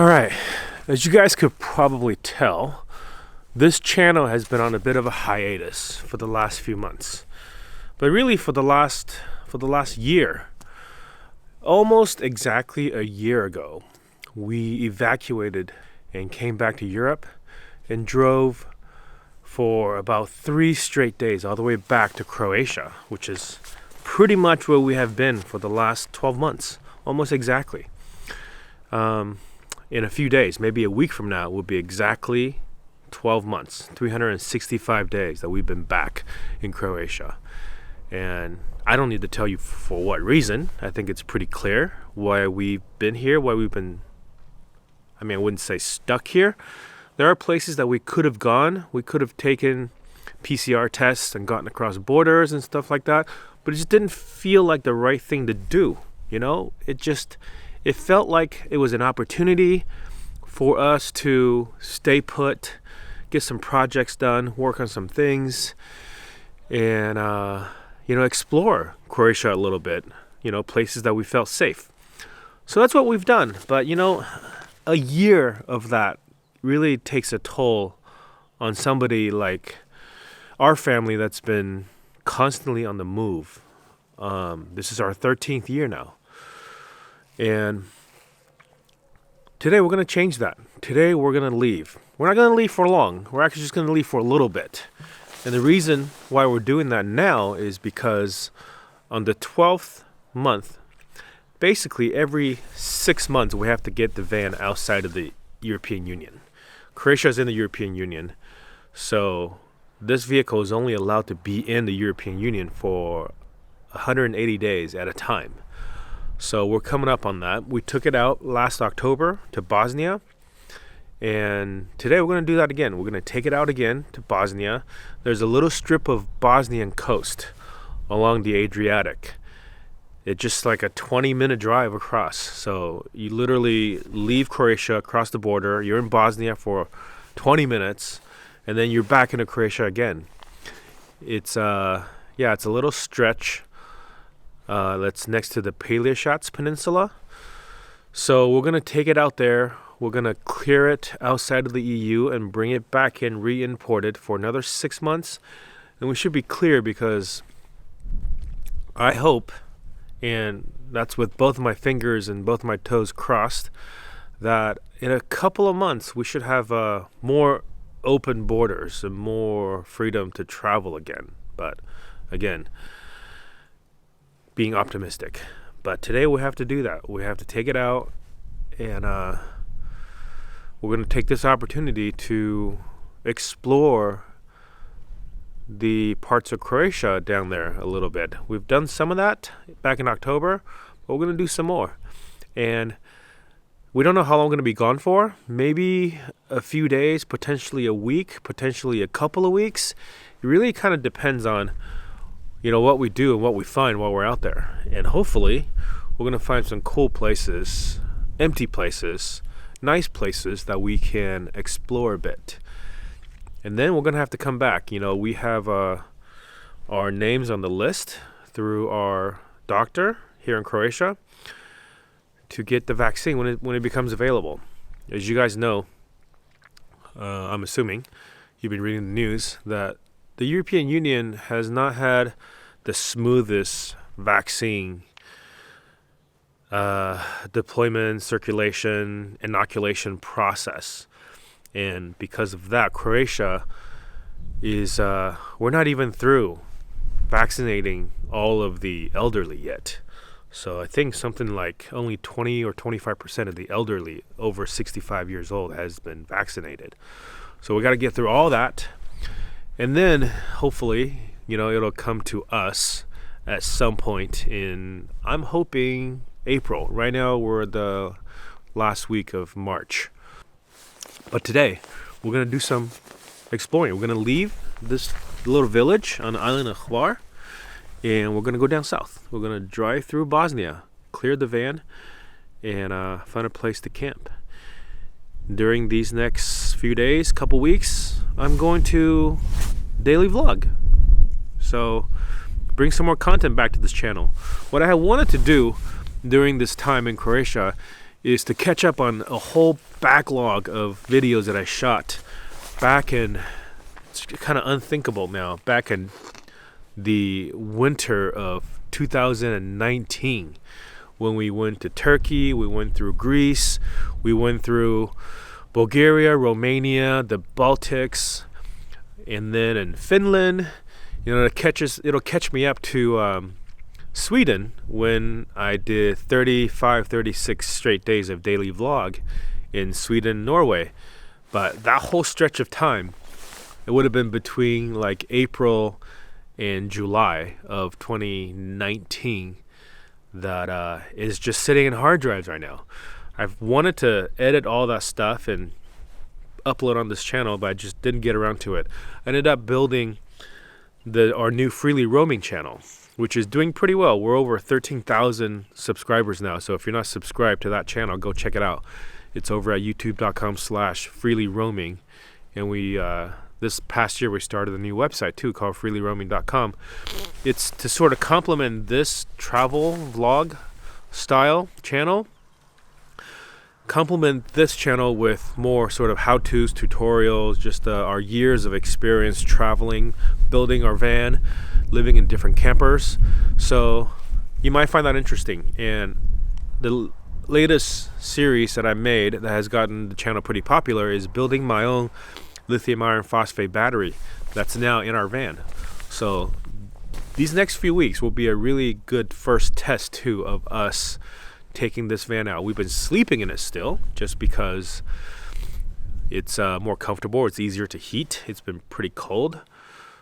All right, as you guys could probably tell, this channel has been on a bit of a hiatus for the last few months. But really for the last year, almost exactly a year ago, we evacuated and came back to Europe and drove for about 3 straight days all the way back to Croatia, which is pretty much where we have been for the last 12 months, almost exactly. In a few days, maybe a week from now, will be exactly 12 months, 365 days that we've been back in Croatia. And I don't need to tell you for what reason. I think it's pretty clear why we've been here, why we've been, I wouldn't say stuck here. There are places that we could have gone. We could have taken PCR tests and gotten across borders and stuff like that, but it just didn't feel like the right thing to do. It felt like it was an opportunity for us to stay put, get some projects done, work on some things, and explore Croatia a little bit, places that we felt safe. So that's what we've done. But a year of that really takes a toll on somebody like our family that's been constantly on the move. This is our 13th year now. And today we're going to change that. Today we're going to leave. We're not going to leave for long. We're actually just going to leave for a little bit. And the reason why we're doing that now is because on the 12th month, basically every 6 months we have to get the van outside of the European Union. Croatia is in the European Union. So this vehicle is only allowed to be in the European Union for 180 days at a time. So we're coming up on that. We took it out last October to Bosnia. And today we're going to do that again. We're going to take it out again to Bosnia. There's a little strip of Bosnian coast along the Adriatic. It's just like a 20-minute drive across. So you literally leave Croatia, across the border. You're in Bosnia for 20 minutes. And then you're back into Croatia again. It's a little stretch. That's next to the Pelješac Peninsula. So we're going to take it out there. We're going to clear it outside of the EU and bring it back in, re-import it for another 6 months. And we should be clear because I hope, and that's with both my fingers and both my toes crossed, that in a couple of months we should have more open borders and more freedom to travel again. But again, being optimistic. But today we have to do that. We have to take it out, and we're going to take this opportunity to explore the parts of Croatia down there a little bit. We've done some of that back in October, but we're going to do some more. And we don't know how long we're going to be gone for. Maybe a few days, potentially a week, potentially a couple of weeks. It really kind of depends on what we do and what we find while we're out there. And hopefully we're going to find some cool places, empty places, nice places that we can explore a bit. And then we're going to have to come back. We have our names on the list through our doctor here in Croatia to get the vaccine when it becomes available. As you guys know, I'm assuming you've been reading the news that the European Union has not had the smoothest vaccine deployment, circulation, inoculation process. And because of that, Croatia is, we're not even through vaccinating all of the elderly yet. So I think something like only 20 or 25% of the elderly over 65 years old has been vaccinated. So we got to get through all that. And then hopefully, it'll come to us at some point in, I'm hoping, April. Right now we're the last week of March. But today we're going to do some exploring. We're going to leave this little village on the island of Hvar, and we're going to go down south. We're going to drive through Bosnia, clear the van, and find a place to camp. During these next few days, couple weeks, I'm going to daily vlog. So bring some more content back to this channel. What I wanted to do during this time in Croatia is to catch up on a whole backlog of videos that I shot back in, it's kind of unthinkable now, back in the winter of 2019, when we went to Turkey, we went through Greece, we went through Bulgaria, Romania, the Baltics, and then in Finland. You know, it'll catch me up to Sweden, when I did 36 straight days of daily vlog in Sweden, Norway. But that whole stretch of time, it would have been between like April and July of 2019, that is just sitting in hard drives right now. I've wanted to edit all that stuff and upload on this channel, but I just didn't get around to it. I ended up building our new Freely Roaming channel, which is doing pretty well. We're over 13,000 subscribers now, so if you're not subscribed to that channel, go check it out. It's over at youtube.com/freelyroaming, and we this past year we started a new website too called freelyroaming.com. It's to sort of complement this travel vlog style channel, complement this channel with more sort of how-tos, tutorials, just our years of experience traveling, building our van, living in different campers. So you might find that interesting. And the latest series that I made that has gotten the channel pretty popular is building my own lithium iron phosphate battery that's now in our van. So these next few weeks will be a really good first test too of us taking this van out. We've been sleeping in it still, just because it's more comfortable, it's easier to heat, it's been pretty cold,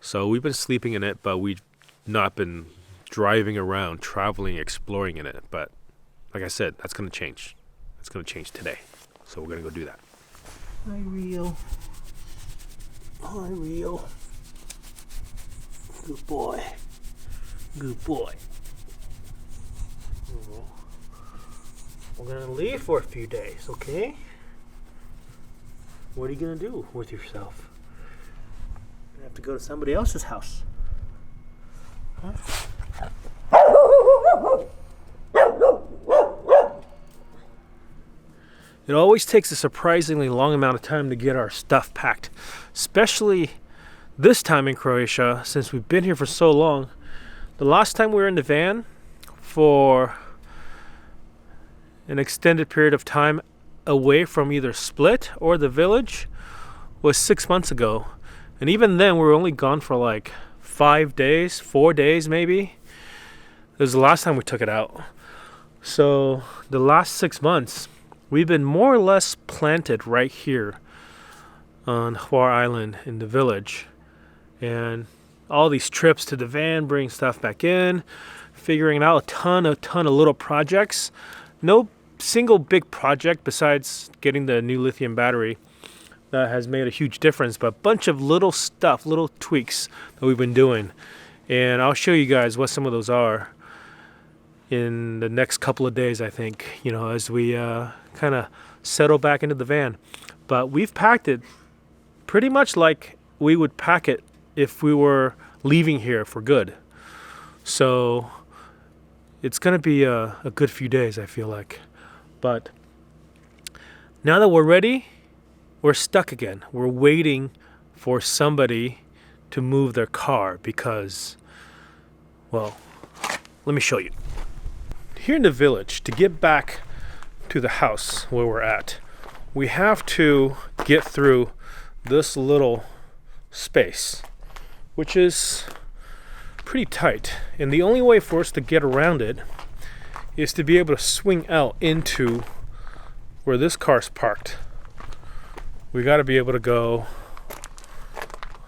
so we've been sleeping in it, but we've not been driving around, traveling, exploring in it. But like I said, that's going to change. That's going to change today, so we're going to go do that. Hi Rio. Hi Rio. Good boy. Good boy. We're gonna leave for a few days, okay? What are you gonna do with yourself? You have to go to somebody else's house. Huh? It always takes a surprisingly long amount of time to get our stuff packed, especially this time in Croatia, since we've been here for so long. The last time we were in the van for an extended period of time away from either Split or the village was 6 months ago. And even then we were only gone for like 4 days maybe. It was the last time we took it out. So the last 6 months we've been more or less planted right here on Hvar Island in the village. And all these trips to the van, bringing stuff back in, figuring out a ton of little projects. No single big project besides getting the new lithium battery that has made a huge difference, but a bunch of little stuff, little tweaks that we've been doing. And I'll show you guys what some of those are in the next couple of days, I think, you know, as we kind of settle back into the van. But we've packed it pretty much like we would pack it if we were leaving here for good. So it's going to be a good few days, I feel like. But now that we're ready, we're stuck again. We're waiting for somebody to move their car because, well, let me show you. Here in the village, to get back to the house where we're at, we have to get through this little space, which is pretty tight. And the only way for us to get around it is to be able to swing out into where this car's parked. We got to be able to go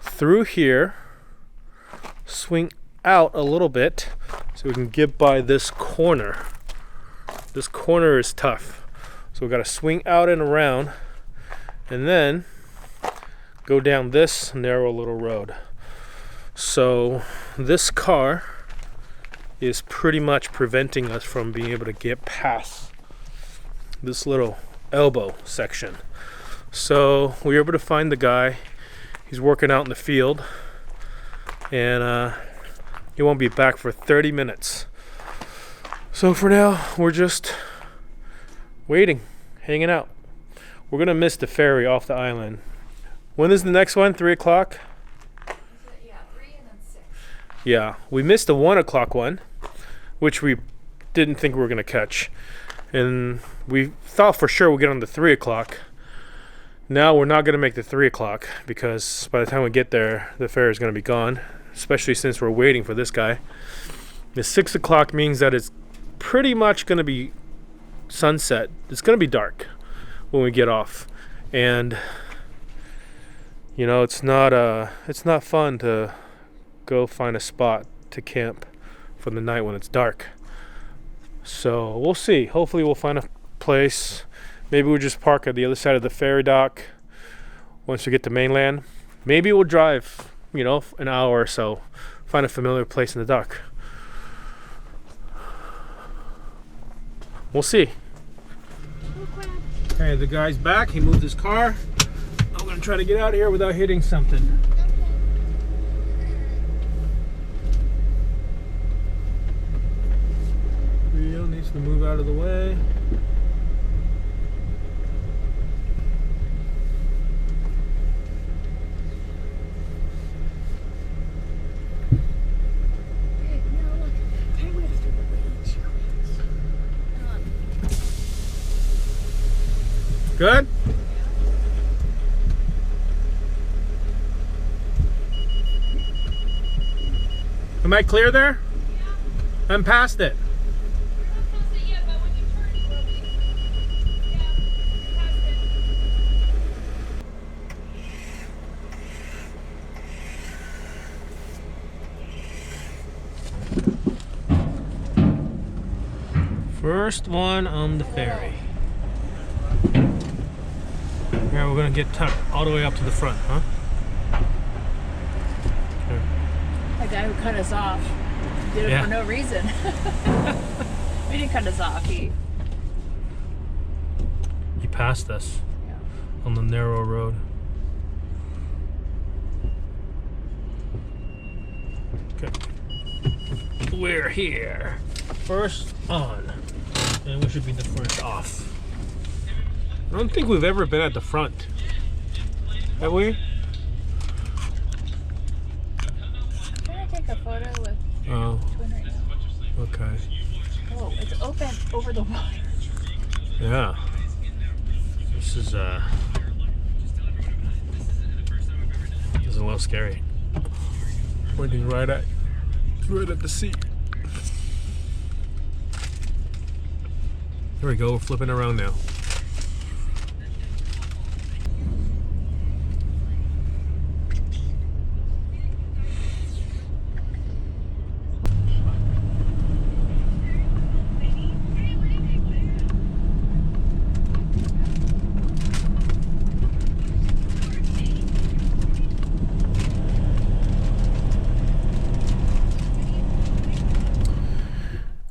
through here, swing out a little bit so we can get by this corner. This corner is tough, so we got to swing out and around and then go down this narrow little road. So this car is pretty much preventing us from being able to get past this little elbow section. So we were able to find the guy. He's working out in the field, and he won't be back for 30 minutes. So for now, we're just waiting, hanging out. We're gonna miss the ferry off the island. When is the next one? 3 o'clock? Yeah, 3 and then 6. Yeah, we missed the 1 o'clock one, which we didn't think we were gonna catch. And we thought for sure we'd get on the 3 o'clock. Now we're not gonna make the 3 o'clock because by the time we get there, the ferry is gonna be gone, especially since we're waiting for this guy. The 6 o'clock means that it's pretty much gonna be sunset. It's gonna be dark when we get off. And you know, it's not fun to go find a spot to camp for the night when it's dark. So we'll see. Hopefully we'll find a place. Maybe we'll just park at the other side of the ferry dock once we get to mainland. Maybe we'll drive, you know, an hour or so, find a familiar place in the dock. We'll see. Okay, the guy's back. He moved his car. I'm gonna try to get out of here without hitting something. Rio needs to move out of the way. Good? Am I clear there? Yeah. I'm past it. You're not past it yet, but when you turn, you will be. Yeah, you're past it. First one on the ferry. Yeah, we're gonna get tucked all the way up to the front, huh? The guy who cut us off did it for no reason. He didn't cut us off. He passed us on the narrow road. Okay. We're here. First on. And we should be the first off. I don't think we've ever been at the front. Have we? Can I take a photo with Twin right now? Okay. Oh, it's open over the water. Yeah. This is a little scary. Pointing right at the seat. There we go, we're flipping around now.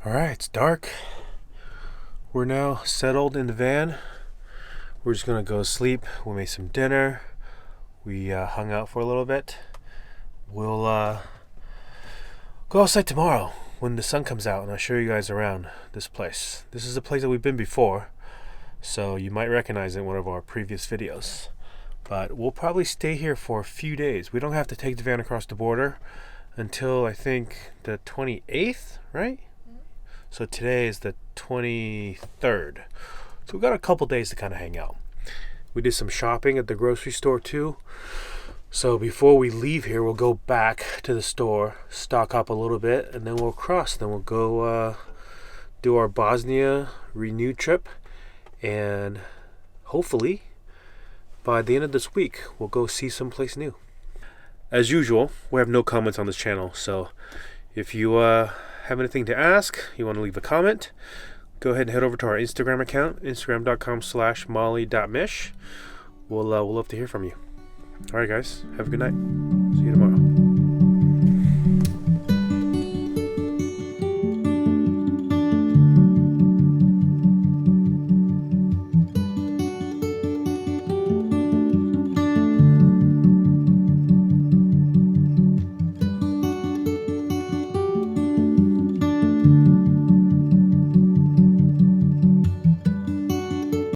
Alright, it's dark. We're now settled in the van. We're just gonna go to sleep. We made some dinner. We hung out for a little bit. We'll go outside tomorrow when the sun comes out and I'll show you guys around this place. This is a place that we've been before, so you might recognize it in one of our previous videos. But we'll probably stay here for a few days. We don't have to take the van across the border until I think the 28th, right? So today is the 23rd. So we've got a couple days to kind of hang out. We did some shopping at the grocery store too. So before we leave here, we'll go back to the store, stock up a little bit, and then we'll cross. Then we'll go do our Bosnia Renew trip. And hopefully by the end of this week, we'll go see someplace new. As usual, we have no comments on this channel. So if you have anything to ask, you want to leave a comment, go ahead and head over to our Instagram account, instagram.com/molly.mish. We'll love to hear from you. Alright guys, have a good night. See you tomorrow.